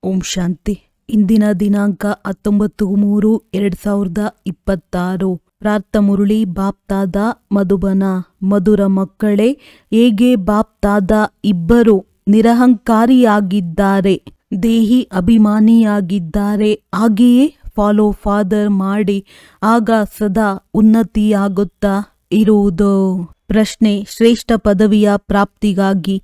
ಓಂ ಶಾಂತಿ. ಇಂದಿನ ದಿನಾಂಕ 19/3/2026. ಪ್ರಾರ್ಥ ಮುರಳಿ ಬಾಪ್ತಾದ ಮಧುಬನ. ಮಧುರ ಮಕ್ಕಳೇ, ಹೇಗೆ ಬಾಪ್ತಾದ ಇಬ್ಬರು ನಿರಹಂಕಾರಿಯಾಗಿದ್ದಾರೆ, ದೇಹಿ ಅಭಿಮಾನಿಯಾಗಿದ್ದಾರೆ, ಹಾಗೆಯೇ ಫಾಲೋ ಫಾದರ್ ಮಾಡಿ ಆಗ ಸದಾ ಉನ್ನತಿಯಾಗುತ್ತಾ ಇರುವುದು. ಪ್ರಶ್ನೆ: ಶ್ರೇಷ್ಠ ಪದವಿಯ ಪ್ರಾಪ್ತಿಗಾಗಿ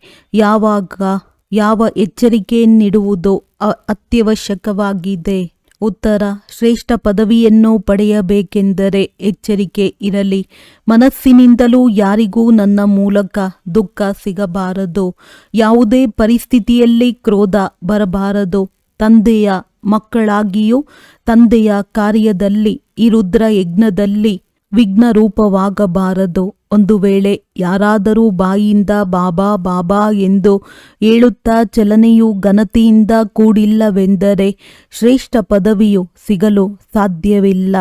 ಯಾವ ಎಚ್ಚರಿಕೆ ನೀಡುವುದು ಅತ್ಯವಶ್ಯಕವಾಗಿದೆ? ಉತ್ತರ: ಶ್ರೇಷ್ಠ ಪದವಿಯನ್ನು ಪಡೆಯಬೇಕೆಂದರೆ ಎಚ್ಚರಿಕೆ ಇರಲಿ. ಮನಸ್ಸಿನಿಂದಲೂ ಯಾರಿಗೂ ನನ್ನ ಮೂಲಕ ದುಃಖ ಸಿಗಬಾರದು. ಯಾವುದೇ ಪರಿಸ್ಥಿತಿಯಲ್ಲಿ ಕ್ರೋಧ ಬರಬಾರದು. ತಂದೆಯ ಮಕ್ಕಳಾಗಿಯೂ ತಂದೆಯ ಕಾರ್ಯದಲ್ಲಿ ಈ ರುದ್ರ ಯಜ್ಞದಲ್ಲಿ ವಿಘ್ನರೂಪವಾಗಬಾರದು. ಒಂದು ವೇಳೆ ಯಾರಾದರೂ ಬಾಯಿಯಿಂದ ಬಾಬಾ ಬಾಬಾ ಎಂದು ಹೇಳುತ್ತಾ ಚಲನೆಯು ಘನತೆಯಿಂದ ಕೂಡಿಲ್ಲವೆಂದರೆ ಶ್ರೇಷ್ಠ ಪದವಿಯು ಸಿಗಲು ಸಾಧ್ಯವಿಲ್ಲ.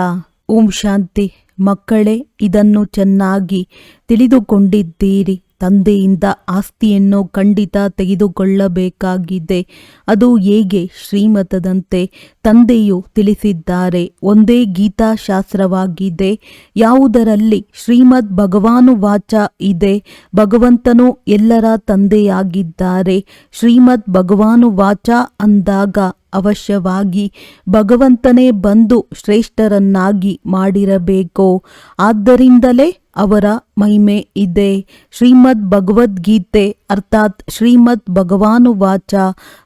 ಓಂ ಶಾಂತಿ. ಮಕ್ಕಳೇ, ಇದನ್ನು ಚೆನ್ನಾಗಿ ತಿಳಿದುಕೊಂಡಿದ್ದೀರಿ. ತಂದೆಯಿಂದ ಆಸ್ತಿಯನ್ನು ಖಂಡಿತ ತೆಗೆದುಕೊಳ್ಳಬೇಕಾಗಿದೆ. ಅದು ಹೇಗೆ? ಶ್ರೀಮತದಂತೆ ತಂದೆಯು ತಿಳಿಸಿದ್ದಾರೆ. ಒಂದೇ ಗೀತಾಶಾಸ್ತ್ರವಾಗಿದೆ, ಯಾವುದರಲ್ಲಿ ಶ್ರೀಮದ್ ಭಗವಾನುವಾಚ ಇದೆ. ಭಗವಂತನು ಎಲ್ಲರ ತಂದೆಯಾಗಿದ್ದಾರೆ. ಶ್ರೀಮದ್ ಭಗವಾನುವಾಚ ಅಂದಾಗ ಅವಶ್ಯವಾಗಿ ಭಗವಂತನೇ ಬಂದು ಶ್ರೇಷ್ಠರನ್ನಾಗಿ ಮಾಡಿರಬೇಕು. ಆದ್ದರಿಂದಲೇ ಅವರ ಮಹಿಮೆ ಇದೆ. ಶ್ರೀಮದ್ ಭಗವದ್ಗೀತೆ ಅರ್ಥಾತ್ ಶ್ರೀಮದ್ ಭಗವಾನುವಾಚ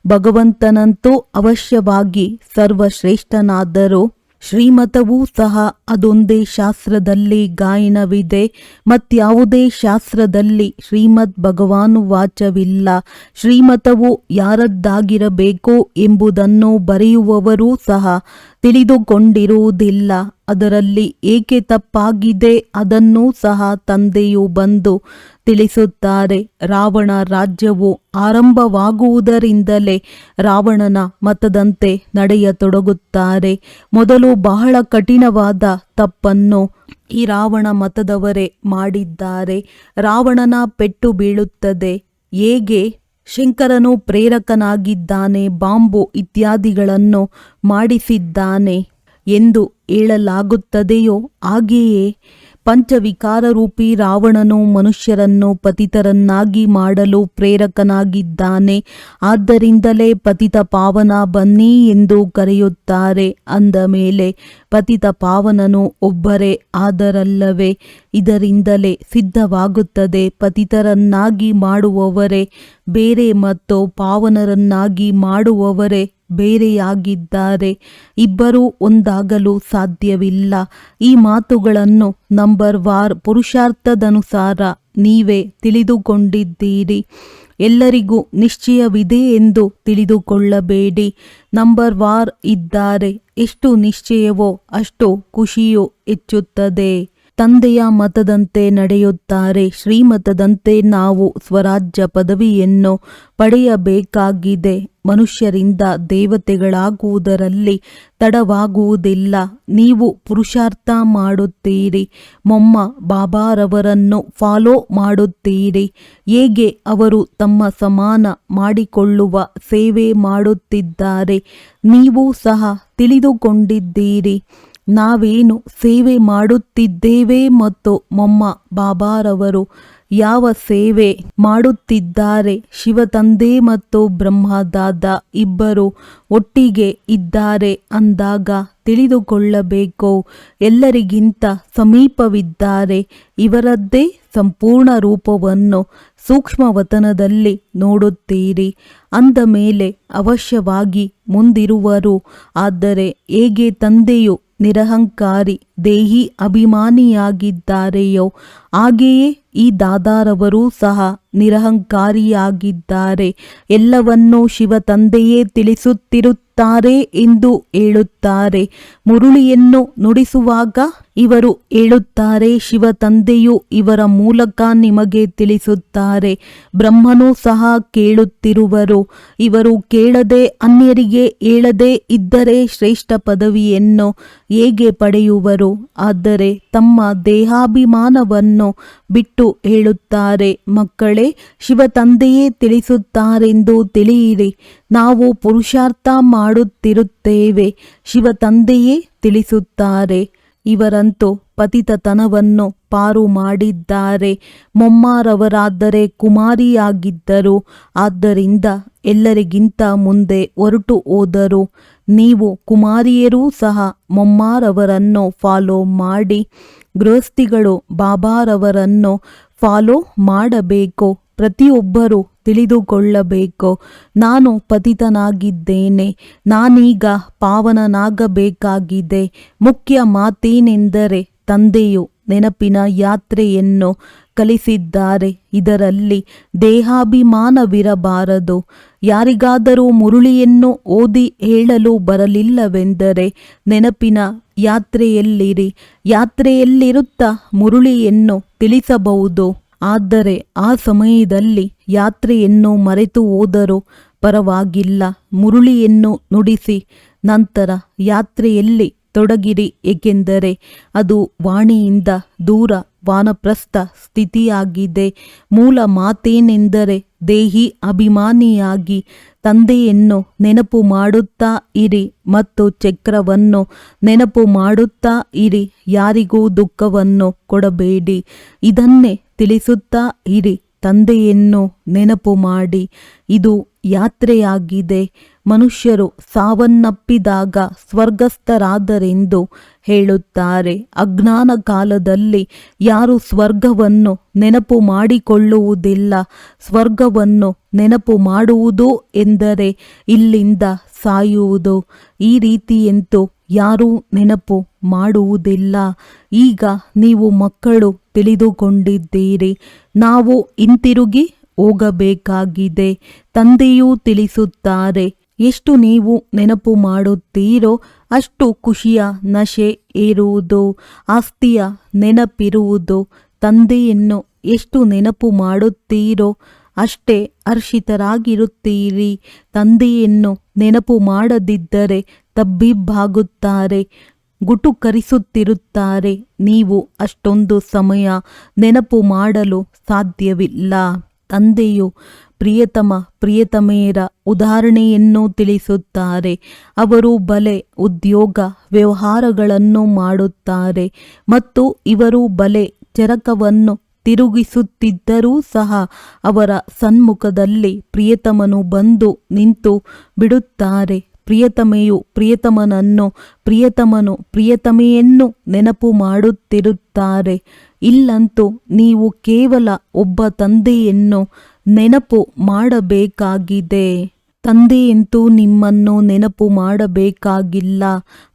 ಭಗವಂತನಂತೂ ಅವಶ್ಯವಾಗಿ ಸರ್ವಶ್ರೇಷ್ಠನಾದರೂ ಶ್ರೀಮತವೂ ಸಹ ಅದೊಂದೇ ಶಾಸ್ತ್ರದಲ್ಲಿ ಗಾಯನವಿದೆ. ಮತ್ಯಾವುದೇ ಶಾಸ್ತ್ರದಲ್ಲಿ ಶ್ರೀಮದ್ ಭಗವಾನುವಾಚವಿಲ್ಲ. ಶ್ರೀಮತವು ಯಾರದ್ದಾಗಿರಬೇಕು ಎಂಬುದನ್ನು ಬರೆಯುವವರೂ ಸಹ ತಿಳಿದುಕೊಂಡಿರುವುದಿಲ್ಲ. ಅದರಲ್ಲಿ ಏಕೆ ತಪ್ಪಾಗಿದೆ ಅದನ್ನೂ ಸಹ ತಂದೆಯು ಬಂದು ತಿಳಿಸುತ್ತಾರೆ. ರಾವಣ ರಾಜ್ಯವು ಆರಂಭವಾಗುವುದರಿಂದಲೇ ರಾವಣನ ಮತದಂತೆ ನಡೆಯತೊಡಗುತ್ತಾರೆ. ಮೊದಲು ಬಹಳ ಕಠಿಣವಾದ ತಪ್ಪನ್ನು ಈ ರಾವಣ ಮತದವರೇ ಮಾಡಿದ್ದಾರೆ. ರಾವಣನ ಪೆಟ್ಟು ಬೀಳುತ್ತದೆ. ಹೇಗೆ ಶಂಕರನು ಪ್ರೇರಕನಾಗಿದ್ದಾನೆ, ಬಾಂಬು ಇತ್ಯಾದಿಗಳನ್ನು ಮಾಡಿಸಿದ್ದಾನೆ ಎಂದು ಹೇಳಲಾಗುತ್ತದೆಯೋ ಹಾಗೆಯೇ ಪಂಚವಿಕಾರರೂಪಿ ರಾವಣನು ಮನುಷ್ಯರನ್ನು ಪತಿತರನ್ನಾಗಿ ಮಾಡಲು ಪ್ರೇರಕನಾಗಿದ್ದಾನೆ. ಆದ್ದರಿಂದಲೇ ಪತಿತ ಪಾವನ ಬನ್ನಿ ಎಂದು ಕರೆಯುತ್ತಾರೆ. ಅಂದ ಮೇಲೆ ಪತಿತ ಪಾವನನು ಒಬ್ಬರೇ ಆದರಲ್ಲವೇ? ಇದರಿಂದಲೇ ಸಿದ್ಧವಾಗುತ್ತದೆ ಪತಿತರನ್ನಾಗಿ ಮಾಡುವವರೇ ಬೇರೆ ಮತ್ತು ಪಾವನರನ್ನಾಗಿ ಮಾಡುವವರೇ ಬೇರೆಯಾಗಿದ್ದಾರೆ. ಇಬ್ಬರೂ ಒಂದಾಗಲು ಸಾಧ್ಯವಿಲ್ಲ. ಈ ಮಾತುಗಳನ್ನು ನಂಬರ್ ವಾರ್ ಪುರುಷಾರ್ಥದನುಸಾರ ನೀವೇ ತಿಳಿದುಕೊಂಡಿದ್ದೀರಿ. ಎಲ್ಲರಿಗೂ ನಿಶ್ಚಯವಿದೆ ಎಂದು ತಿಳಿದುಕೊಳ್ಳಬೇಡಿ. ನಂಬರ್ ವಾರ್ ಇದ್ದಾರೆ. ಎಷ್ಟು ನಿಶ್ಚಯವೋ ಅಷ್ಟು ಖುಷಿಯೂ ಹೆಚ್ಚುತ್ತದೆ. ತಂದೆಯ ಮತದಂತೆ ನಡೆಯುತ್ತಾರೆ. ಶ್ರೀಮತದಂತೆ ನಾವು ಸ್ವರಾಜ್ಯ ಪದವಿಯನ್ನು ಪಡೆಯಬೇಕಾಗಿದೆ. ಮನುಷ್ಯರಿಂದ ದೇವತೆಗಳಾಗುವುದರಲ್ಲಿ ತಡವಾಗುವುದಿಲ್ಲ. ನೀವು ಪುರುಷಾರ್ಥ ಮಾಡುತ್ತೀರಿ. ಮೊಮ್ಮ ಬಾಬಾರವರನ್ನು ಫಾಲೋ ಮಾಡುತ್ತೀರಿ. ಹೇಗೆ ಅವರು ತಮ್ಮ ಸಮಾನ ಮಾಡಿಕೊಳ್ಳುವ ಸೇವೆ ಮಾಡುತ್ತಿದ್ದಾರೆ, ನೀವು ಸಹ ತಿಳಿದುಕೊಂಡಿದ್ದೀರಿ. ನಾವೇನು ಸೇವೆ ಮಾಡುತ್ತಿದ್ದೇವೆ ಮತ್ತು ಮೊಮ್ಮ ಬಾಬಾರವರು ಯಾವ ಸೇವೆ ಮಾಡುತ್ತಿದ್ದಾರೆ. ಶಿವತಂದೆ ಮತ್ತು ಬ್ರಹ್ಮದಾದ ಇಬ್ಬರು ಒಟ್ಟಿಗೆ ಇದ್ದಾರೆ ಅಂದಾಗ ತಿಳಿದುಕೊಳ್ಳಬೇಕು, ಎಲ್ಲರಿಗಿಂತ ಸಮೀಪವಿದ್ದಾರೆ. ಇವರದ್ದೇ ಸಂಪೂರ್ಣ ರೂಪವನ್ನು ಸೂಕ್ಷ್ಮವತನದಲ್ಲಿ ನೋಡುತ್ತೀರಿ. ಅಂದ ಮೇಲೆ ಅವಶ್ಯವಾಗಿ ಮುಂದಿರುವರು. ಆದರೆ ಹೇಗೆ ತಂದೆಯು ನಿರಹಂಕಾರಿ ದೇಹಿ ಅಭಿಮಾನಿಯಾಗಿದ್ದಾರೆಯೋ ಹಾಗೆಯೇ ಈ ದಾದಾರವರೂ ಸಹ ನಿರಹಂಕಾರಿಯಾಗಿದ್ದಾರೆ. ಎಲ್ಲವನ್ನೂ ಶಿವ ತಂದೆಯೇ ತಿಳಿಸುತ್ತಿರುತ್ತಾರೆ ಎಂದು ಹೇಳುತ್ತಾರೆ. ಮುರುಳಿಯನ್ನು ನುಡಿಸುವಾಗ ಇವರು ಹೇಳುತ್ತಾರೆ, ಶಿವ ತಂದೆಯು ಇವರ ಮೂಲಕ ನಿಮಗೆ ತಿಳಿಸುತ್ತಾರೆ. ಬ್ರಹ್ಮನೂ ಸಹ ಕೇಳುತ್ತಿರುವರು. ಇವರು ಕೇಳದೆ ಅನ್ಯರಿಗೆ ಹೇಳದೆ ಇದ್ದರೆ ಶ್ರೇಷ್ಠ ಪದವಿಯನ್ನು ಹೇಗೆ ಪಡೆಯುವರು? ಆದರೆ ತಮ್ಮ ದೇಹಾಭಿಮಾನವನ್ನು ಬಿಟ್ಟು ಇಷ್ಟು ಹೇಳುತ್ತಾರೆ, ಮಕ್ಕಳೇ, ಶಿವ ತಂದೆಯೇ ತಿಳಿಸುತ್ತಾರೆಂದು ತಿಳಿಯಿರಿ. ನಾವು ಪುರುಷಾರ್ಥ ಮಾಡುತ್ತಿರುತ್ತೇವೆ, ಶಿವ ತಂದೆಯೇ ತಿಳಿಸುತ್ತಾರೆ. ಇವರಂತೂ ಪತಿತತನವನ್ನು ಪಾರು ಮಾಡಿದ್ದಾರೆ. ಮೊಮ್ಮಾರವರಾದರೆ ಕುಮಾರಿಯಾಗಿದ್ದರು, ಆದ್ದರಿಂದ ಎಲ್ಲರಿಗಿಂತ ಮುಂದೆ ಹೊರಟು ಹೋದರು. ನೀವು ಕುಮಾರಿಯರೂ ಸಹ ಮೊಮ್ಮಾರವರನ್ನು ಫಾಲೋ ಮಾಡಿ. ಗೃಹಸ್ಥಿಗಳು ಬಾಬಾರವರನ್ನು ಫಾಲೋ ಮಾಡಬೇಕು. ಪ್ರತಿಯೊಬ್ಬರೂ ತಿಳಿದುಕೊಳ್ಳಬೇಕು, ನಾನು ಪತಿತನಾಗಿದ್ದೇನೆ, ನಾನೀಗ ಪಾವನನಾಗಬೇಕಾಗಿದೆ. ಮುಖ್ಯ ಮಾತೇನೆಂದರೆ ತಂದೆಯು ನೆನಪಿನ ಯಾತ್ರೆಯನ್ನು ಕಲಿಸಿದ್ದಾರೆ. ಇದರಲ್ಲಿ ದೇಹಾಭಿಮಾನವಿರಬಾರದು. ಯಾರಿಗಾದರೂ ಮುರುಳಿಯನ್ನು ಓದಿ ಹೇಳಲು ಬರಲಿಲ್ಲವೆಂದರೆ ನೆನಪಿನ ಯಾತ್ರೆಯಲ್ಲಿರಿ. ಯಾತ್ರೆಯಲ್ಲಿರುತ್ತಾ ಮುರುಳಿಯನ್ನು ತಿಳಿಸಬಹುದು. ಆದರೆ ಆ ಸಮಯದಲ್ಲಿ ಯಾತ್ರೆಯನ್ನು ಮರೆತು ಹೋದರೂ ಪರವಾಗಿಲ್ಲ, ಮುರುಳಿಯನ್ನು ನುಡಿಸಿ ನಂತರ ಯಾತ್ರೆಯಲ್ಲಿ ತೊಡಗಿರಿ. ಏಕೆಂದರೆ ಅದು ವಾಣಿಯಿಂದ ದೂರ ವಾನಪ್ರಸ್ಥ ಸ್ಥಿತಿಯಾಗಿದೆ. ಮೂಲ ಮಾತೇನೆಂದರೆ ದೇಹಿ ಅಭಿಮಾನಿಯಾಗಿ ತಂದೆಯನ್ನು ನೆನಪು ಮಾಡುತ್ತಾ ಇರಿ ಮತ್ತು ಚಕ್ರವನ್ನು ನೆನಪು ಮಾಡುತ್ತಾ ಇರಿ. ಯಾರಿಗೂ ದುಃಖವನ್ನು ಕೊಡಬೇಡಿ. ಇದನ್ನೇ ತಿಳಿಸುತ್ತಾ ಇರಿ, ತಂದೆಯನ್ನು ನೆನಪು ಮಾಡಿ. ಇದು ಯಾತ್ರೆಯಾಗಿದೆ. ಮನುಷ್ಯರು ಸಾವನ್ನಪ್ಪಿದಾಗ ಸ್ವರ್ಗಸ್ಥರಾದರೆಂದು ಹೇಳುತ್ತಾರೆ. ಅಜ್ಞಾನ ಕಾಲದಲ್ಲಿ ಯಾರು ಸ್ವರ್ಗವನ್ನು ನೆನಪು ಮಾಡಿಕೊಳ್ಳುವುದಿಲ್ಲ. ಸ್ವರ್ಗವನ್ನು ನೆನಪು ಮಾಡುವುದು ಎಂದರೆ ಇಲ್ಲಿಂದ ಸಾಯುವುದು. ಈ ರೀತಿಯಂತೂ ಯಾರೂ ನೆನಪು ಮಾಡುವುದಿಲ್ಲ. ಈಗ ನೀವು ಮಕ್ಕಳು ತಿಳಿದುಕೊಂಡಿದ್ದೀರಿ, ನಾವು ಹಿಂತಿರುಗಿ ಹೋಗಬೇಕಾಗಿದೆ. ತಂದೆಯೂ ತಿಳಿಸುತ್ತಾರೆ, ಎಷ್ಟು ನೀವು ನೆನಪು ಮಾಡುತ್ತೀರೋ ಅಷ್ಟು ಖುಷಿಯ ನಶೆ ಏರುವುದು, ಆಸ್ತಿಯ ನೆನಪಿರುವುದು. ತಂದೆಯನ್ನು ಎಷ್ಟು ನೆನಪು ಮಾಡುತ್ತೀರೋ ಅಷ್ಟೇ ಹರ್ಷಿತರಾಗಿರುತ್ತೀರಿ. ತಂದೆಯನ್ನು ನೆನಪು ಮಾಡದಿದ್ದರೆ ತಬ್ಬಿಬ್ಬಾಗುತ್ತಾರೆ, ಗುಟುಕರಿಸುತ್ತಿರುತ್ತಾರೆ. ನೀವು ಅಷ್ಟೊಂದು ಸಮಯ ನೆನಪು ಮಾಡಲು ಸಾಧ್ಯವಿಲ್ಲ. ತಂದೆಯು ಪ್ರಿಯತಮೆಯರ ಉದಾಹರಣೆಯನ್ನು ತಿಳಿಸುತ್ತಾರೆ. ಅವರು ಬಲೆ ಉದ್ಯೋಗ ವ್ಯವಹಾರಗಳನ್ನು ಮಾಡುತ್ತಾರೆ ಮತ್ತು ಇವರು ಬಲೆ ಚರಕವನ್ನು ತಿರುಗಿಸುತ್ತಿದ್ದರೂ ಸಹ ಅವರ ಸನ್ಮುಖದಲ್ಲಿ ಪ್ರಿಯತಮನು ಬಂದು ನಿಂತು ಬಿಡುತ್ತಾರೆ. ಪ್ರಿಯತಮೆಯು ಪ್ರಿಯತಮನನ್ನು, ಪ್ರಿಯತಮನು ಪ್ರಿಯತಮೆಯನ್ನು ನೆನಪು ಮಾಡುತ್ತಿರುತ್ತಾರೆ. ಇಲ್ಲಂತೂ ನೀವು ಕೇವಲ ಒಬ್ಬ ತಂದೆಯನ್ನು ನೆನಪು ಮಾಡಬೇಕಾಗಿದೆ. ತಂದೆಯಂತೂ ನಿಮ್ಮನ್ನು ನೆನಪು ಮಾಡಬೇಕಾಗಿಲ್ಲ,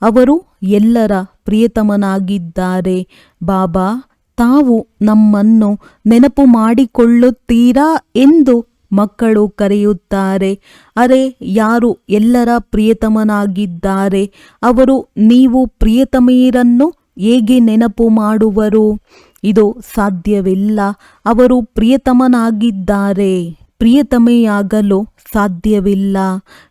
ಅವರು ಎಲ್ಲರ ಪ್ರಿಯತಮನಾಗಿದ್ದಾರೆ. ಬಾಬಾ, ತಾವು ನಮ್ಮನ್ನು ನೆನಪು ಮಾಡಿಕೊಳ್ಳುತ್ತೀರಾ ಎಂದು ಮಕ್ಕಳು ಕರೆಯುತ್ತಾರೆ. ಅರೆ, ಯಾರು ಎಲ್ಲರ ಪ್ರಿಯತಮನಾಗಿದ್ದಾರೆ, ಅವರು ನೀವು ಪ್ರಿಯತಮೆಯರನ್ನು ಹೇಗೆ ನೆನಪು ಮಾಡುವರು? ಇದು ಸಾಧ್ಯವಿಲ್ಲ. ಅವರು ಪ್ರಿಯತಮನಾಗಿದ್ದಾರೆ, ಪ್ರಿಯತಮೆಯಾಗಲು ಸಾಧ್ಯವಿಲ್ಲ.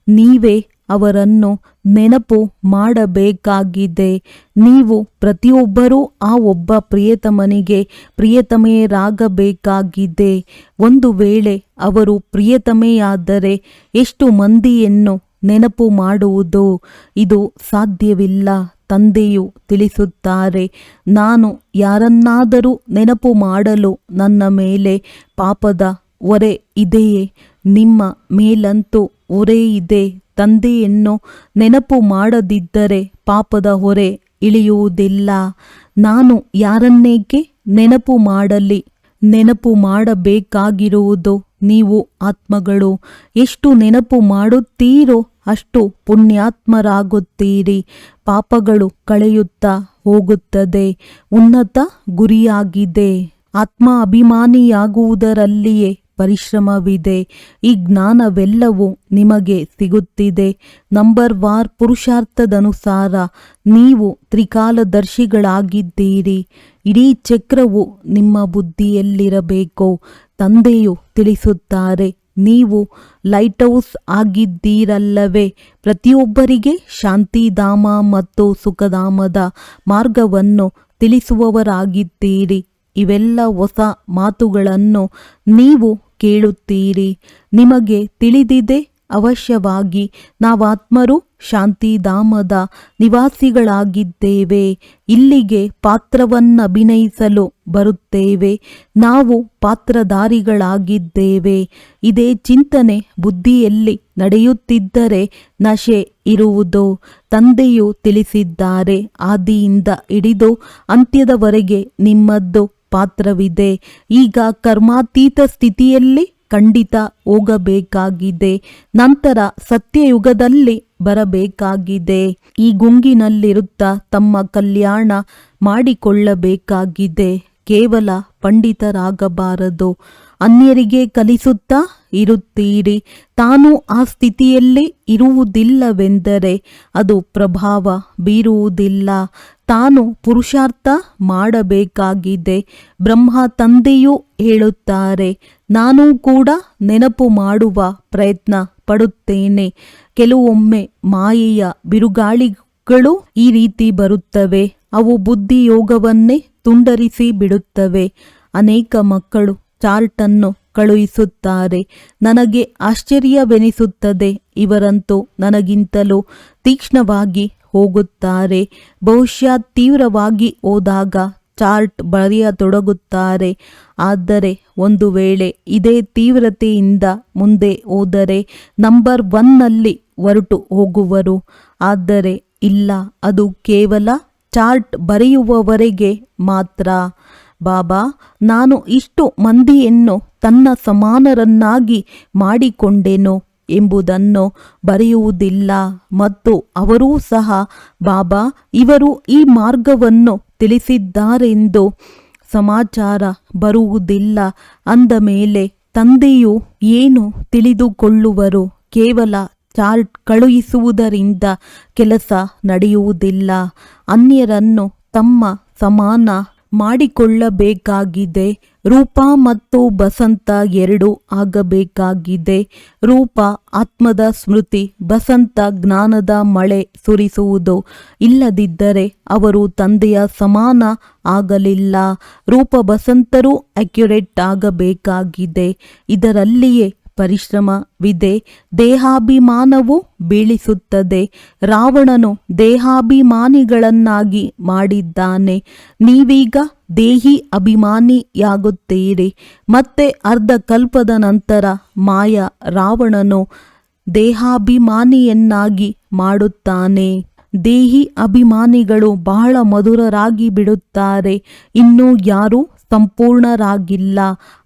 ನೀವೇ ಅವರನ್ನು ನೆನಪು ಮಾಡಬೇಕಾಗಿದೆ. ನೀವು ಪ್ರತಿಯೊಬ್ಬರೂ ಆ ಒಬ್ಬ ಪ್ರಿಯತಮನಿಗೆ ಪ್ರಿಯತಮೆಯರಾಗಬೇಕಾಗಿದೆ. ಒಂದು ವೇಳೆ ಅವರು ಪ್ರಿಯತಮೆಯಾದರೆ ಎಷ್ಟು ಮಂದಿಯನ್ನು ನೆನಪು ಮಾಡುವುದು? ಇದು ಸಾಧ್ಯವಿಲ್ಲ. ತಂದೆಯು ತಿಳಿಸುತ್ತಾರೆ, ನಾನು ಯಾರನ್ನಾದರೂ ನೆನಪು ಮಾಡಲು ನನ್ನ ಮೇಲೆ ಪಾಪದ ಹೊರೆ ಇದೆಯೇ? ನಿಮ್ಮ ಮೇಲಂತೂ ಹೊರೆ ಇದೆ. ತಂದೆಯನ್ನು ನೆನಪು ಮಾಡದಿದ್ದರೆ ಪಾಪದ ಹೊರೆ ಇಳಿಯುವುದಿಲ್ಲ. ನಾನು ಯಾರನ್ನೇಕೆ ನೆನಪು ಮಾಡಲಿ? ನೆನಪು ಮಾಡಬೇಕಾಗಿರುವುದು ನೀವು ಆತ್ಮಗಳು. ಎಷ್ಟು ನೆನಪು ಮಾಡುತ್ತೀರೋ ಅಷ್ಟು ಪುಣ್ಯಾತ್ಮರಾಗುತ್ತೀರಿ. ಪಾಪಗಳು ಕಳೆಯುತ್ತಾ ಹೋಗುತ್ತದೆ. ಉನ್ನತ ಗುರಿಯಾಗಿದೆ. ಆತ್ಮ ಅಭಿಮಾನಿಯಾಗುವುದರಲ್ಲಿಯೇ ಪರಿಶ್ರಮವಿದೆ. ಈ ಜ್ಞಾನವೆಲ್ಲವೂ ನಿಮಗೆ ಸಿಗುತ್ತಿದೆ. ನಂಬರ್ ವಾರ್ ಪುರುಷಾರ್ಥದನುಸಾರ ನೀವು ತ್ರಿಕಾಲದರ್ಶಿಗಳಾಗಿದ್ದೀರಿ. ಇಡೀ ಚಕ್ರವು ನಿಮ್ಮ ಬುದ್ಧಿಯಲ್ಲಿರಬೇಕು. ತಂದೆಯು ತಿಳಿಸುತ್ತಾರೆ, ನೀವು ಲೈಟ್ ಹೌಸ್ ಆಗಿದ್ದೀರಲ್ಲವೇ? ಪ್ರತಿಯೊಬ್ಬರಿಗೆ ಶಾಂತಿಧಾಮ ಮತ್ತು ಸುಖಧಾಮದ ಮಾರ್ಗವನ್ನು ತಿಳಿಸುವವರಾಗಿದ್ದೀರಿ. ಇವೆಲ್ಲ ಹೊಸ ಮಾತುಗಳನ್ನು ನೀವು ಕೇಳುತ್ತೀರಿ. ನಿಮಗೆ ತಿಳಿದಿದೆ, ಅವಶ್ಯವಾಗಿ ನಾವಾತ್ಮರು ಶಾಂತಿಧಾಮದ ನಿವಾಸಿಗಳಾಗಿದ್ದೇವೆ. ಇಲ್ಲಿಗೆ ಪಾತ್ರವನ್ನಭಿನಯಿಸಲು ಬರುತ್ತೇವೆ. ನಾವು ಪಾತ್ರಧಾರಿಗಳಾಗಿದ್ದೇವೆ. ಇದೇ ಚಿಂತನೆ ಬುದ್ಧಿಯಲ್ಲಿ ನಡೆಯುತ್ತಿದ್ದರೆ ನಶೆ ಇರುವುದು. ತಂದೆಯು ತಿಳಿಸಿದ್ದಾರೆ, ಆದಿಯಿಂದ ಹಿಡಿದು ಅಂತ್ಯದವರೆಗೆ ನಿಮ್ಮದ್ದು ಪಾತ್ರವಿದೆ. ಈಗ ಕರ್ಮಾತೀತ ಸ್ಥಿತಿಯಲ್ಲಿ ಖಂಡಿತ ಹೋಗಬೇಕಾಗಿದೆ. ನಂತರ ಸತ್ಯಯುಗದಲ್ಲಿ ಬರಬೇಕಾಗಿದೆ. ಈ ಗುಂಗಿನಲ್ಲಿರುತ್ತಾ ತಮ್ಮ ಕಲ್ಯಾಣ ಮಾಡಿಕೊಳ್ಳಬೇಕಾಗಿದೆ. ಕೇವಲ ಪಂಡಿತರಾಗಬಾರದು. ಅನ್ಯರಿಗೆ ಕಲಿಸುತ್ತಾ ಇರುತ್ತೀರಿ. ತಾನು ಆ ಸ್ಥಿತಿಯಲ್ಲಿ ಇರುವುದಿಲ್ಲವೆಂದರೆ ಅದು ಪ್ರಭಾವ ಬೀರುವುದಿಲ್ಲ. ತಾನು ಪುರುಷಾರ್ಥ ಮಾಡಬೇಕಾಗಿದೆ. ಬ್ರಹ್ಮ ತಂದೆಯೂ ಹೇಳುತ್ತಾರೆ, ನಾನು ಕೂಡ ನೆನಪು ಮಾಡುವ ಪ್ರಯತ್ನ ಪಡುತ್ತೇನೆ. ಕೆಲವೊಮ್ಮೆ ಮಾಯೆಯ ಬಿರುಗಾಳಿಗಳು ಈ ರೀತಿ ಬರುತ್ತವೆ. ಅವು ಬುದ್ಧಿಯೋಗವನ್ನೇ ತುಂಡರಿಸಿ ಬಿಡುತ್ತವೆ. ಅನೇಕ ಮಕ್ಕಳು ಚಾರ್ಟನ್ನು ಕಳುಹಿಸುತ್ತಾರೆ. ನನಗೆ ಆಶ್ಚರ್ಯವೆನಿಸುತ್ತದೆ. ಇವರಂತೂ ನನಗಿಂತಲೂ ತೀಕ್ಷ್ಣವಾಗಿ ಹೋಗುತ್ತಾರೆ. ಬಹುಶಃ ತೀವ್ರವಾಗಿ ಹೋದಾಗ ಚಾರ್ಟ್ ಬರೆಯತೊಡಗುತ್ತಾರೆ. ಆದರೆ ಒಂದು ವೇಳೆ ಇದೇ ತೀವ್ರತೆಯಿಂದ ಮುಂದೆ ಹೋದರೆ ನಂಬರ್ 1ನಲ್ಲಿ ಹೊರಟು ಹೋಗುವರು. ಆದರೆ ಇಲ್ಲ, ಅದು ಕೇವಲ ಚಾರ್ಟ್ ಬರೆಯುವವರೆಗೆ ಮಾತ್ರ. ಬಾಬಾ, ನಾನು ಇಷ್ಟು ಮಂದಿಯನ್ನು ತನ್ನ ಸಮಾನರನ್ನಾಗಿ ಮಾಡಿಕೊಂಡೆನು ಎಂಬುದನ್ನು ಬರೆಯುವುದಿಲ್ಲ. ಮತ್ತು ಅವರೂ ಸಹ ಬಾಬಾ ಇವರು ಈ ಮಾರ್ಗವನ್ನು ತಿಳಿಸಿದ್ದಾರೆಂದು ಸಮಾಚಾರ ಬರುವುದಿಲ್ಲ. ಅಂದ ಮೇಲೆ ತಂದೆಯು ಏನು ತಿಳಿದುಕೊಳ್ಳುವರು? ಕೇವಲ ಚಾರ್ಟ್ ಕಳುಹಿಸುವುದರಿಂದ ಕೆಲಸ ನಡೆಯುವುದಿಲ್ಲ. ಅನ್ಯರನ್ನು ತಮ್ಮ ಸಮಾನ ಮಾಡಿಕೊಳ್ಳಬೇಕಾಗಿದೆ. ರೂಪ ಮತ್ತು ಬಸಂತ ಎರಡೂ ಆಗಬೇಕಾಗಿದೆ. ರೂಪ ಆತ್ಮದ ಸ್ಮೃತಿ, ಬಸಂತ ಜ್ಞಾನದ ಮಳೆ ಸುರಿಸುವುದು. ಇಲ್ಲದಿದ್ದರೆ ಅವರು ತಂದೆಯ ಸಮಾನ ಆಗಲಿಲ್ಲ. ರೂಪ ಬಸಂತರೂ ಅಕ್ಯುರೇಟ್ ಆಗಬೇಕಾಗಿದೆ. ಇದರಲ್ಲಿಯೇ ಪರಿಶ್ರಮವಿದೆ. ದೇಹಾಭಿಮಾನವು ಬೀಳಿಸುತ್ತದೆ. ರಾವಣನು ದೇಹಾಭಿಮಾನಿಗಳನ್ನಾಗಿ ಮಾಡಿದ್ದಾನೆ. ನೀವೀಗ ದೇಹಿ ಅಭಿಮಾನಿಯಾಗುತ್ತೀರಿ. ಮತ್ತೆ ಅರ್ಧ ಕಲ್ಪದ ನಂತರ ಮಾಯಾ ರಾವಣನು ದೇಹಾಭಿಮಾನಿಯನ್ನಾಗಿ ಮಾಡುತ್ತಾನೆ. ದೇಹಿ ಅಭಿಮಾನಿಗಳು ಬಹಳ ಮಧುರರಾಗಿ ಬಿಡುತ್ತಾರೆ. ಇನ್ನೂ ಯಾರೂ ಸಂಪೂರ್ಣರಾಗಿಲ್ಲ.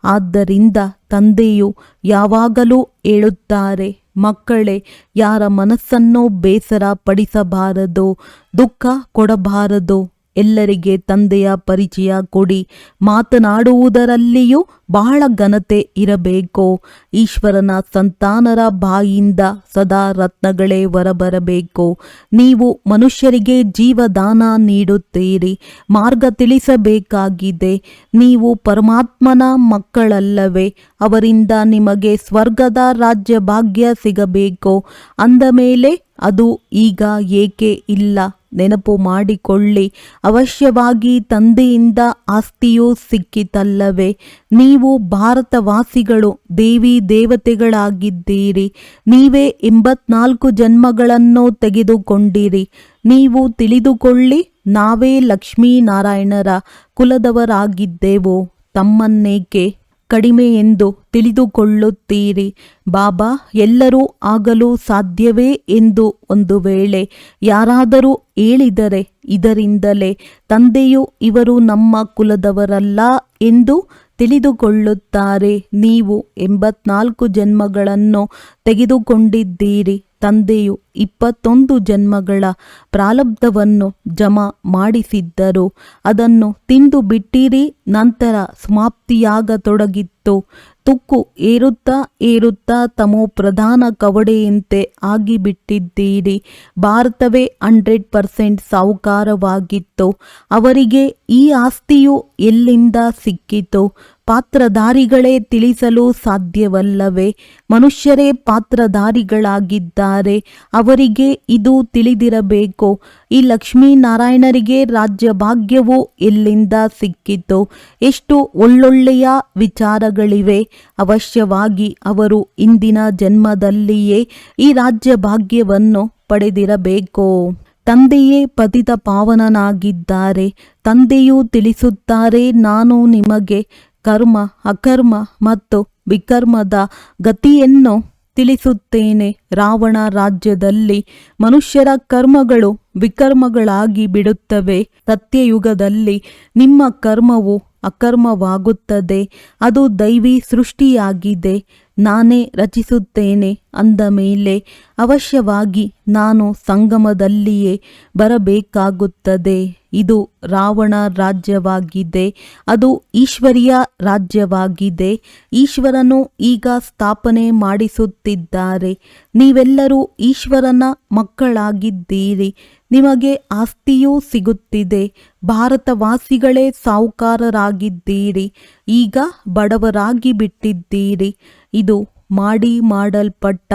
ಆದ್ದರಿಂದ ತಂದೆಯು ಯಾವಾಗಲೂ ಹೇಳುತ್ತಾರೆ, ಮಕ್ಕಳೇ, ಯಾರ ಮನಸ್ಸನ್ನು ಬೇಸರ ಪಡಿಸಬಾರದು, ದುಃಖ ಕೊಡಬಾರದು. ಎಲ್ಲರಿಗೆ ತಂದೆಯ ಪರಿಚಯ ಕೊಡಿ. ಮಾತನಾಡುವುದರಲ್ಲಿಯೂ ಬಹಳ ಘನತೆ ಇರಬೇಕು. ಈಶ್ವರನ ಸಂತಾನರ ಬಾಯಿಂದ ಸದಾ ರತ್ನಗಳೇ ಹೊರಬರಬೇಕು. ನೀವು ಮನುಷ್ಯರಿಗೆ ಜೀವದಾನ ನೀಡುತ್ತೀರಿ. ಮಾರ್ಗ ತಿಳಿಸಬೇಕಾಗಿದೆ. ನೀವು ಪರಮಾತ್ಮನ ಮಕ್ಕಳಲ್ಲವೇ? ಅವರಿಂದ ನಿಮಗೆ ಸ್ವರ್ಗದ ರಾಜ್ಯ ಭಾಗ್ಯ ಸಿಗಬೇಕು. ಅಂದ ಮೇಲೆ ಅದು ಈಗ ಏಕೆ ಇಲ್ಲ? ನೆನಪು ಮಾಡಿಕೊಳ್ಳಿ. ಅವಶ್ಯವಾಗಿ ತಂದೆಯಿಂದ ಆಸ್ತಿಯೂ ಸಿಕ್ಕಿತಲ್ಲವೇ? ನೀವು ಭಾರತವಾಸಿಗಳು ದೇವಿ ದೇವತೆಗಳಾಗಿದ್ದೀರಿ. ನೀವೇ 84 ಜನ್ಮಗಳನ್ನು ತೆಗೆದುಕೊಂಡಿರಿ. ನೀವು ತಿಳಿದುಕೊಳ್ಳಿ, ನಾವೇ ಲಕ್ಷ್ಮೀನಾರಾಯಣರ ಕುಲದವರಾಗಿದ್ದೆವು. ತಮ್ಮನ್ನೇಕೆ ಕಡಿಮೆ ಎಂದು ತಿಳಿದುಕೊಳ್ಳುತ್ತೀರಿ? ಬಾಬಾ ಎಲ್ಲರೂ ಆಗಲು ಸಾಧ್ಯವೇ ಎಂದು ಒಂದು ವೇಳೆ ಯಾರಾದರೂ ಹೇಳಿದರೆ, ಇದರಿಂದಲೇ ತಂದೆಯು ಇವರು ನಮ್ಮ ಕುಲದವರಲ್ಲ ಎಂದು ತಿಳಿದುಕೊಳ್ಳುತ್ತಾರೆ. ನೀವು 84 ಜನ್ಮಗಳನ್ನು ತೆಗೆದುಕೊಂಡಿದ್ದೀರಿ. ತಂದೆಯು 21 ಜನ್ಮಗಳ ಪ್ರಾರಬ್ಧವನ್ನು ಜಮಾ ಮಾಡಿಸಿದ್ದರು. ಅದನ್ನು ತಿಂದು ಬಿಟ್ಟಿರಿ. ನಂತರ ಸಮಾಪ್ತಿಯಾಗತೊಡಗಿತ್ತು. ತುಕ್ಕು ಏರುತ್ತಾ ಏರುತ್ತಾ ತಮೋ ಪ್ರಧಾನ ಕವಡೆಯಂತೆ ಆಗಿಬಿಟ್ಟಿದ್ದೀರಿ. ಭಾರತವೇ 100% ಸಾಹುಕಾರವಾಗಿತ್ತು. ಅವರಿಗೆ ಈ ಆಸ್ತಿಯು ಎಲ್ಲಿಂದ ಸಿಕ್ಕಿತು? ಪಾತ್ರಧಾರಿಗಳೇ ತಿಳಿಸಲು ಸಾಧ್ಯವಲ್ಲವೇ? ಮನುಷ್ಯರೇ ಪಾತ್ರಧಾರಿಗಳಾಗಿದ್ದಾರೆ, ಅವರಿಗೆ ಇದು ತಿಳಿದಿರಬೇಕು. ಈ ಲಕ್ಷ್ಮೀನಾರಾಯಣರಿಗೆ ರಾಜ್ಯ ಭಾಗ್ಯವು ಎಲ್ಲಿಂದ ಸಿಕ್ಕಿತು? ಎಷ್ಟು ಒಳ್ಳೊಳ್ಳೆಯ ವಿಚಾರಗಳಿವೆ. ಅವಶ್ಯವಾಗಿ ಅವರು ಇಂದಿನ ಜನ್ಮದಲ್ಲಿಯೇ ಈ ರಾಜ್ಯ ಭಾಗ್ಯವನ್ನು ಪಡೆದಿರಬೇಕು. ತಂದೆಯೇ ಪತಿತ ಪಾವನನಾಗಿದ್ದಾರೆ. ತಂದೆಯು ತಿಳಿಸುತ್ತಾರೆ, ನಾನು ನಿಮಗೆ ಕರ್ಮ, ಅಕರ್ಮ ಮತ್ತು ವಿಕರ್ಮದ ಗತಿಯನ್ನು ತಿಳಿಸುತ್ತೇನೆ. ರಾವಣ ರಾಜ್ಯದಲ್ಲಿ ಮನುಷ್ಯರ ಕರ್ಮಗಳು ವಿಕರ್ಮಗಳಾಗಿ ಬಿಡುತ್ತವೆ. ಸತ್ಯಯುಗದಲ್ಲಿ ನಿಮ್ಮ ಕರ್ಮವು ಅಕರ್ಮವಾಗುತ್ತದೆ. ಅದು ದೈವಿ ಸೃಷ್ಟಿಯಾಗಿದೆ. ನಾನೇ ರಚಿಸುತ್ತೇನೆ ಅಂದ ಮೇಲೆ ಅವಶ್ಯವಾಗಿ ನಾನು ಸಂಗಮದಲ್ಲಿಯೇ ಬರಬೇಕಾಗುತ್ತದೆ. ಇದು ರಾವಣ ರಾಜ್ಯವಾಗಿದೆ. ಅದು ಈಶ್ವರಿಯ ರಾಜ್ಯವಾಗಿದೆ. ಈಶ್ವರನು ಈಗ ಸ್ಥಾಪನೆ ಮಾಡಿಸುತ್ತಿದ್ದಾರೆ. ನೀವೆಲ್ಲರೂ ಈಶ್ವರನ ಮಕ್ಕಳಾಗಿದ್ದೀರಿ. ನಿಮಗೆ ಆಸ್ತಿಯೂ ಸಿಗುತ್ತಿದೆ. ಭಾರತವಾಸಿಗಳೇ ಸಾಹುಕಾರರಾಗಿದ್ದೀರಿ. ಈಗ ಬಡವರಾಗಿ ಬಿಟ್ಟಿದ್ದೀರಿ. ಇದು ಮಾಡಲ್ಪಟ್ಟ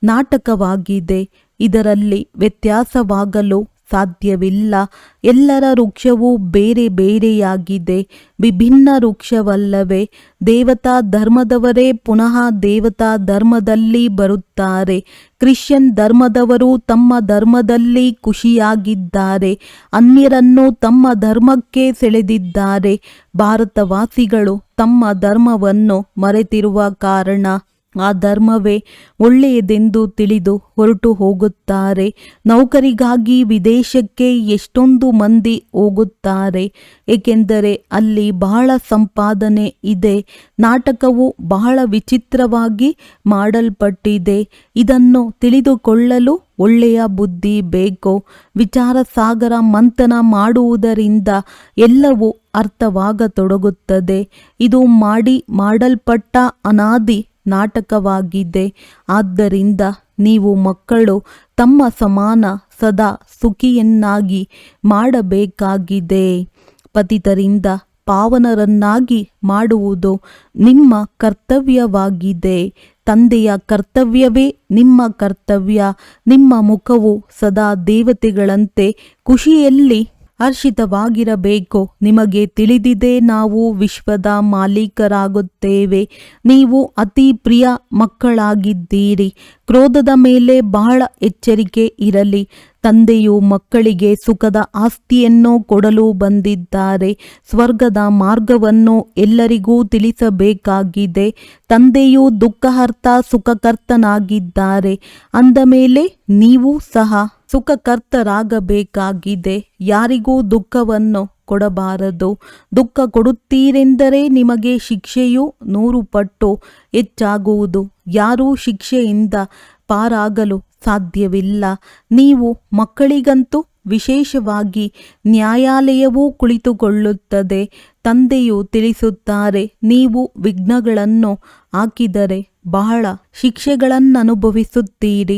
ನಾಟಕವಾಗಿದೆ. ಇದರಲ್ಲಿ ವ್ಯತ್ಯಾಸವಾಗಲು ಸಾಧ್ಯವಿಲ್ಲ. ಎಲ್ಲರ ವೃಕ್ಷವೂ ಬೇರೆ ಬೇರೆಯಾಗಿದೆ, ವಿಭಿನ್ನ ವೃಕ್ಷವಲ್ಲವೇ? ದೇವತಾ ಧರ್ಮದವರೇ ಪುನಃ ದೇವತಾ ಧರ್ಮದಲ್ಲಿ ಬರುತ್ತಾರೆ. ಕ್ರಿಶ್ಚಿಯನ್ ಧರ್ಮದವರು ತಮ್ಮ ಧರ್ಮದಲ್ಲಿ ಖುಷಿಯಾಗಿದ್ದಾರೆ, ಅನ್ಯರನ್ನು ತಮ್ಮ ಧರ್ಮಕ್ಕೆ ಸೆಳೆದಿದ್ದಾರೆ. ಭಾರತವಾಸಿಗಳು ತಮ್ಮ ಧರ್ಮವನ್ನು ಮರೆತಿರುವ ಕಾರಣ ಆ ಧರ್ಮವೇ ಒಳ್ಳೆಯದೆಂದು ತಿಳಿದು ಹೊರಟು ಹೋಗುತ್ತಾರೆ. ನೌಕರಿಗಾಗಿ ವಿದೇಶಕ್ಕೆ ಎಷ್ಟೊಂದು ಮಂದಿ ಹೋಗುತ್ತಾರೆ, ಏಕೆಂದರೆ ಅಲ್ಲಿ ಬಹಳ ಸಂಪಾದನೆ ಇದೆ. ನಾಟಕವು ಬಹಳ ವಿಚಿತ್ರವಾಗಿ ಮಾಡಲ್ಪಟ್ಟಿದೆ. ಇದನ್ನು ತಿಳಿದುಕೊಳ್ಳಲು ಒಳ್ಳೆಯ ಬುದ್ಧಿ ಬೇಕು. ವಿಚಾರ ಸಾಗರ ಮಂಥನ ಮಾಡುವುದರಿಂದ ಎಲ್ಲವೂ ಅರ್ಥವಾಗತೊಡಗುತ್ತದೆ. ಇದು ಮಾಡಲ್ಪಟ್ಟ ಅನಾದಿ ನಾಟಕವಾಗಿದೆ. ಆದ್ದರಿಂದ ನೀವು ಮಕ್ಕಳು ತಮ್ಮ ಸಮಾನ ಸದಾ ಸುಖಿಯನ್ನಾಗಿ ಮಾಡಬೇಕಾಗಿದೆ. ಪತಿತರಿಂದ ಪಾವನರನ್ನಾಗಿ ಮಾಡುವುದು ನಿಮ್ಮ ಕರ್ತವ್ಯವಾಗಿದೆ. ತಂದೆಯ ಕರ್ತವ್ಯವೇ ನಿಮ್ಮ ಕರ್ತವ್ಯ. ನಿಮ್ಮ ಮುಖವು ಸದಾ ದೇವತೆಗಳಂತೆ ಖುಷಿಯಲ್ಲಿ ಹರ್ಷಿತವಾಗಿರಬೇಕು. ನಿಮಗೆ ತಿಳಿದಿದೆ, ನಾವು ವಿಶ್ವದ ಮಾಲೀಕರಾಗುತ್ತೇವೆ. ನೀವು ಅತಿ ಪ್ರಿಯ ಮಕ್ಕಳಾಗಿದ್ದೀರಿ. ಕ್ರೋಧದ ಮೇಲೆ ಬಹಳ ಎಚ್ಚರಿಕೆ ಇರಲಿ. ತಂದೆಯು ಮಕ್ಕಳಿಗೆ ಸುಖದ ಆಸ್ತಿಯನ್ನು ಕೊಡಲು ಬಂದಿದ್ದಾರೆ. ಸ್ವರ್ಗದ ಮಾರ್ಗವನ್ನು ಎಲ್ಲರಿಗೂ ತಿಳಿಸಬೇಕಾಗಿದೆ. ತಂದೆಯು ದುಃಖಹರ್ತ ಸುಖಕರ್ತನಾಗಿದ್ದಾರೆ. ಅಂದ ಮೇಲೆ ನೀವು ಸಹ ಸುಖಕರ್ತರಾಗಬೇಕಾಗಿದೆ. ಯಾರಿಗೂ ದುಃಖವನ್ನು ಕೊಡಬಾರದು. ದುಃಖ ಕೊಡುತ್ತೀರೆಂದರೆ ನಿಮಗೆ ಶಿಕ್ಷೆಯು 100 ಪಟ್ಟು ಹೆಚ್ಚಾಗುವುದು. ಯಾರೂ ಶಿಕ್ಷೆಯಿಂದ ಪಾರಾಗಲು ಸಾಧ್ಯವಿಲ್ಲ. ನೀವು ಮಕ್ಕಳಿಗಂತೂ ವಿಶೇಷವಾಗಿ ನ್ಯಾಯಾಲಯವೂ ಕುಳಿತುಕೊಳ್ಳುತ್ತದೆ. ತಂದೆಯು ತಿಳಿಸುತ್ತಾರೆ, ನೀವು ವಿಘ್ನಗಳನ್ನು ಹಾಕಿದರೆ ಬಹಳ ಶಿಕ್ಷೆಗಳನ್ನನುಭವಿಸುತ್ತೀರಿ.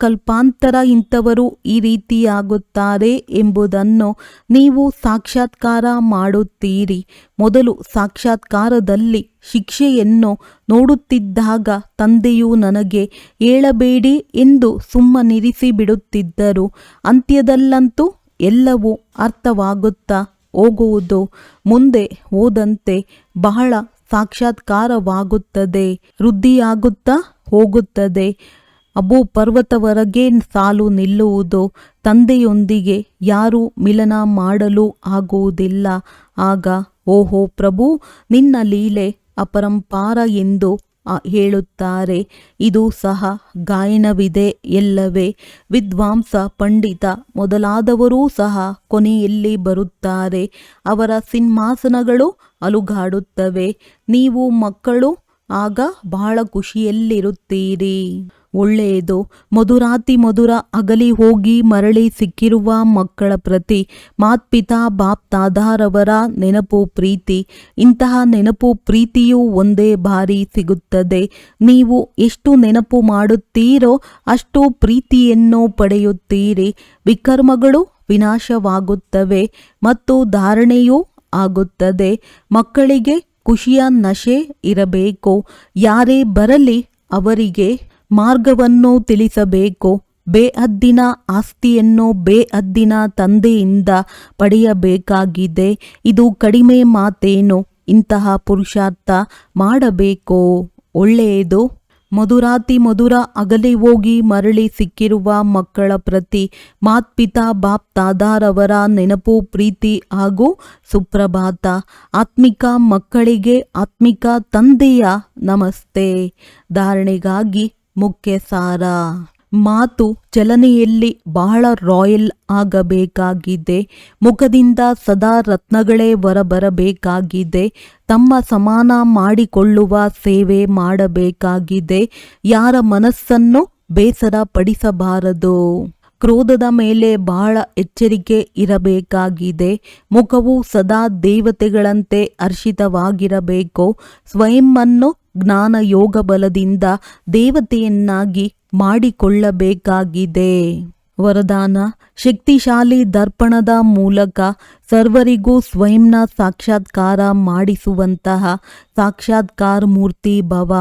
ಕಲ್ಪಾಂತರ ಇಂಥವರು ಈ ರೀತಿಯಾಗುತ್ತಾರೆ ಎಂಬುದನ್ನು ನೀವು ಸಾಕ್ಷಾತ್ಕಾರ ಮಾಡುತ್ತೀರಿ. ಮೊದಲು ಸಾಕ್ಷಾತ್ಕಾರದಲ್ಲಿ ಶಿಕ್ಷೆಯನ್ನು ನೋಡುತ್ತಿದ್ದಾಗ ತಂದೆಯು ನನಗೆ ಹೇಳಬೇಡಿ ಎಂದು ಸುಮ್ಮನಿರಿಸಿ ಬಿಡುತ್ತಿದ್ದರು. ಅಂತ್ಯದಲ್ಲಂತೂ ಎಲ್ಲವೂ ಅರ್ಥವಾಗುತ್ತಾ ಹೋಗುವುದು. ಮುಂದೆ ಹೋದಂತೆ ಬಹಳ ಸಾಕ್ಷಾತ್ಕಾರವಾಗುತ್ತದೆ, ವೃದ್ಧಿಯಾಗುತ್ತಾ ಹೋಗುತ್ತದೆ. ಅಬು ಪರ್ವತವರೆಗೆ ಸಾಲು ನಿಲ್ಲುವುದು. ತಂದೆಯೊಂದಿಗೆ ಯಾರೂ ಮಿಲನ ಮಾಡಲು ಆಗುವುದಿಲ್ಲ. ಆಗ ಓಹೋ ಪ್ರಭು, ನಿನ್ನ ಲೀಲೆ ಅಪರಂಪಾರ ಎಂದು ಹೇಳುತ್ತಾರೆ. ಇದು ಸಹ ಗಾಯನವಿದೆ ಎಲ್ಲವೇ. ವಿದ್ವಾಂಸ, ಪಂಡಿತ ಮೊದಲಾದವರೂ ಸಹ ಕೊನೆಯಲ್ಲಿ ಬರುತ್ತಾರೆ. ಅವರ ಸಿಂಹಾಸನಗಳು ಅಲುಗಾಡುತ್ತವೆ. ನೀವು ಮಕ್ಕಳು ಆಗ ಬಹಳ ಖುಷಿಯಲ್ಲಿರುತ್ತೀರಿ. ಒಳ್ಳೆಯದು. ಮಧುರಾತಿ ಮಧುರ ಅಗಲಿ ಹೋಗಿ ಮರಳಿ ಸಿಕ್ಕಿರುವ ಮಕ್ಕಳ ಪ್ರತಿ ಮಾತ್ಪಿತಾ ಬಾಪ್ ದಾದಾರವರ ನೆನಪು ಪ್ರೀತಿ. ಇಂತಹ ನೆನಪು ಪ್ರೀತಿಯು ಒಂದೇ ಬಾರಿ ಸಿಗುತ್ತದೆ. ನೀವು ಎಷ್ಟು ನೆನಪು ಮಾಡುತ್ತೀರೋ ಅಷ್ಟು ಪ್ರೀತಿಯನ್ನು ಪಡೆಯುತ್ತೀರಿ. ವಿಕರ್ಮಗಳು ವಿನಾಶವಾಗುತ್ತವೆ ಮತ್ತು ಧಾರಣೆಯೂ ಆಗುತ್ತದೆ. ಮಕ್ಕಳಿಗೆ ಖುಷಿಯ ನಶೆ ಇರಬೇಕು. ಯಾರೇ ಬರಲಿ ಅವರಿಗೆ ಮಾರ್ಗವನ್ನು ತಿಳಿಸಬೇಕು. ಬೇಹದ್ದಿನ ಆಸ್ತಿಯನ್ನು ಬೇಹದ್ದಿನ ತಂದೆಯಿಂದ ಪಡೆಯಬೇಕಾಗಿದೆ. ಇದು ಕಡಿಮೆ ಮಾತೇನು? ಇಂತಹ ಪುರುಷಾರ್ಥ ಮಾಡಬೇಕು. ಒಳ್ಳೆಯದು. ಮಧುರಾತಿ ಮಧುರ ಅಗಲಿ ಹೋಗಿ ಮರಳಿ ಸಿಕ್ಕಿರುವ ಮಕ್ಕಳ ಪ್ರತಿ ಮಾತ್ಪಿತಾ ಬಾಪ್ ತಾದಾರವರ ನೆನಪು, ಪ್ರೀತಿ ಹಾಗೂ ಸುಪ್ರಭಾತ. ಆತ್ಮಿಕ ಮಕ್ಕಳಿಗೆ ಆತ್ಮಿಕ ತಂದೆಯ ನಮಸ್ತೆ. ಧಾರಣೆಗಾಗಿ ಮುಖ್ಯ ಸಾರ. ಮಾತು ಚಲನೆಯಲ್ಲಿ ಬಹಳ ರಾಯಲ್ ಆಗಬೇಕಾಗಿದೆ. ಮುಖದಿಂದ ಸದಾ ರತ್ನಗಳೇ ಹೊರಬರಬೇಕಾಗಿದೆ. ತಮ್ಮ ಸಮಾನ ಮಾಡಿಕೊಳ್ಳುವ ಸೇವೆ ಮಾಡಬೇಕಾಗಿದೆ. ಯಾರ ಮನಸ್ಸನ್ನು ಬೇಸರ ಪಡಿಸಬಾರದು. ಕ್ರೋಧದ ಮೇಲೆ ಬಹಳ ಎಚ್ಚರಿಕೆ ಇರಬೇಕಾಗಿದೆ. ಮುಖವು ಸದಾ ದೇವತೆಗಳಂತೆ ಹರ್ಷಿತವಾಗಿರಬೇಕು. ಸ್ವಯಂವನ್ನು ಜ್ಞಾನ ಯೋಗ ಬಲದಿಂದ ದೇವತೆಯನ್ನಾಗಿ ಮಾಡಿಕೊಳ್ಳಬೇಕಾಗಿದೆ. ವರದಾನ: ಶಕ್ತಿಶಾಲಿ ದರ್ಪಣದ ಮೂಲಕ ಸರ್ವರಿಗೂ ಸ್ವಯಂನ ಸಾಕ್ಷಾತ್ಕಾರ ಮಾಡಿಸುವಂತಹ ಸಾಕ್ಷಾತ್ಕಾರ ಮೂರ್ತಿ ಭವ.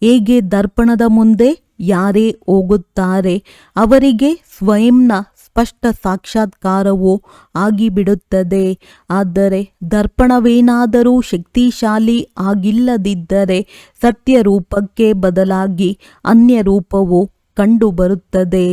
ಹೇಗೆ ದರ್ಪಣದ ಮುಂದೆ ಯಾರೇ ಹೋಗುತ್ತಾರೆ ಅವರಿಗೆ ಸ್ವಯಂನ ಸ್ಪಷ್ಟ ಸಾಕ್ಷಾತ್ಕಾರವೂ ಆಗಿಬಿಡುತ್ತದೆ. ಆದರೆ ದರ್ಪಣವೇನಾದರೂ ಶಕ್ತಿಶಾಲಿ ಆಗಿಲ್ಲದಿದ್ದರೆ ಸತ್ಯ ರೂಪಕ್ಕೆ ಬದಲಾಗಿ ಅನ್ಯ ರೂಪವು ಕಂಡುಬರುತ್ತದೆ.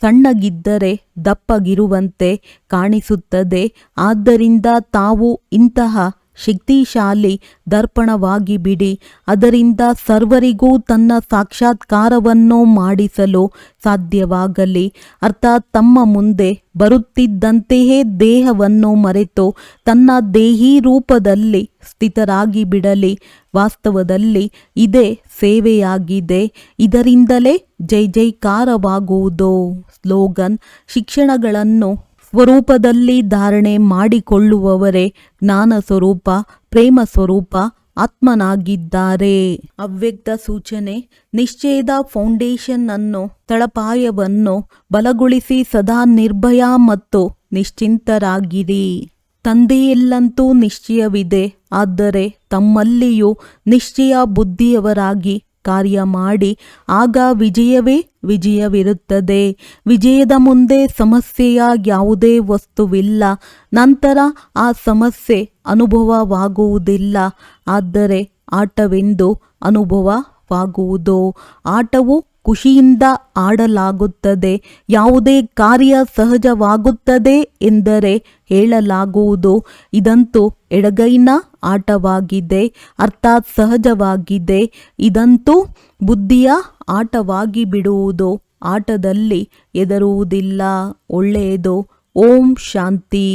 ಸಣ್ಣಗಿದ್ದರೆ ದಪ್ಪಗಿರುವಂತೆ ಕಾಣಿಸುತ್ತದೆ. ಆದ್ದರಿಂದ ತಾವು ಇಂತಹ ಶಕ್ತಿಶಾಲಿ ದರ್ಪಣವಾಗಿ ಬಿಡಿ. ಅದರಿಂದ ಸರ್ವರಿಗೂ ತನ್ನ ಸಾಕ್ಷಾತ್ಕಾರವನ್ನು ಮಾಡಿಸಲು ಸಾಧ್ಯವಾಗಲಿ. ಅರ್ಥಾತ್ ತಮ್ಮ ಮುಂದೆ ಬರುತ್ತಿದ್ದಂತೆಯೇ ದೇಹವನ್ನು ಮರೆತು ತನ್ನ ದೇಹಿ ರೂಪದಲ್ಲಿ ಸ್ಥಿತರಾಗಿ ಬಿಡಲಿ. ವಾಸ್ತವದಲ್ಲಿ ಇದೇ ಸೇವೆಯಾಗಿದೆ. ಇದರಿಂದಲೇ ಜೈ ಜೈಕಾರವಾಗುವುದು. ಸ್ಲೋಗನ್: ಶಿಕ್ಷಣಗಳನ್ನು ಸ್ವರೂಪದಲ್ಲಿ ಧಾರಣೆ ಮಾಡಿಕೊಳ್ಳುವವರೇ ಜ್ಞಾನ ಸ್ವರೂಪ, ಪ್ರೇಮ ಸ್ವರೂಪ ಆತ್ಮನಾಗಿದ್ದಾರೆ. ಅವ್ಯಕ್ತ ಸೂಚನೆ: ನಿಶ್ಚಯದ ಫೌಂಡೇಶನ್ ಅನ್ನು, ತಳಪಾಯವನ್ನು ಬಲಗೊಳಿಸಿ ಸದಾ ನಿರ್ಭಯ ಮತ್ತು ನಿಶ್ಚಿಂತರಾಗಿರಿ. ತಂದೆಯಲ್ಲಂತೂ ನಿಶ್ಚಯವಿದೆ. ಆದರೆ ತಮ್ಮಲ್ಲಿಯೂ ನಿಶ್ಚಯ ಬುದ್ಧಿಯವರಾಗಿ ಕಾರ್ಯ ಮಾಡಿ. ಆಗ ವಿಜಯವೇ ವಿಜಯವಿರುತ್ತದೆ. ವಿಜಯದ ಮುಂದೆ ಸಮಸ್ಯೆಯ ಯಾವುದೇ ವಸ್ತುವಿಲ್ಲ. ನಂತರ ಆ ಸಮಸ್ಯೆ ಅನುಭವವಾಗುವುದಿಲ್ಲ. ಆದರೆ ಆಟವೆಂದು ಅನುಭವವಾಗುವುದು. ಆಟವು ಖುಷಿಯಿಂದ ಆಡಲಾಗುತ್ತದೆ. ಯಾವುದೇ ಕಾರ್ಯ ಸಹಜವಾಗುತ್ತದೆ ಎಂದರೆ ಹೇಳಲಾಗುವುದು, ಇದಂತೂ ಎಡಗೈನ ಆಟವಾಗಿದೆ, ಅರ್ಥಾತ್ ಸಹಜವಾಗಿದೆ. ಇದಂತೂ ಬುದ್ಧಿಯ ಆಟವಾಗಿ ಬಿಡುವುದು. ಆಟದಲ್ಲಿ ಹೆದರುವುದಿಲ್ಲ. ಒಳ್ಳೆಯದು. ಓಂ ಶಾಂತಿ.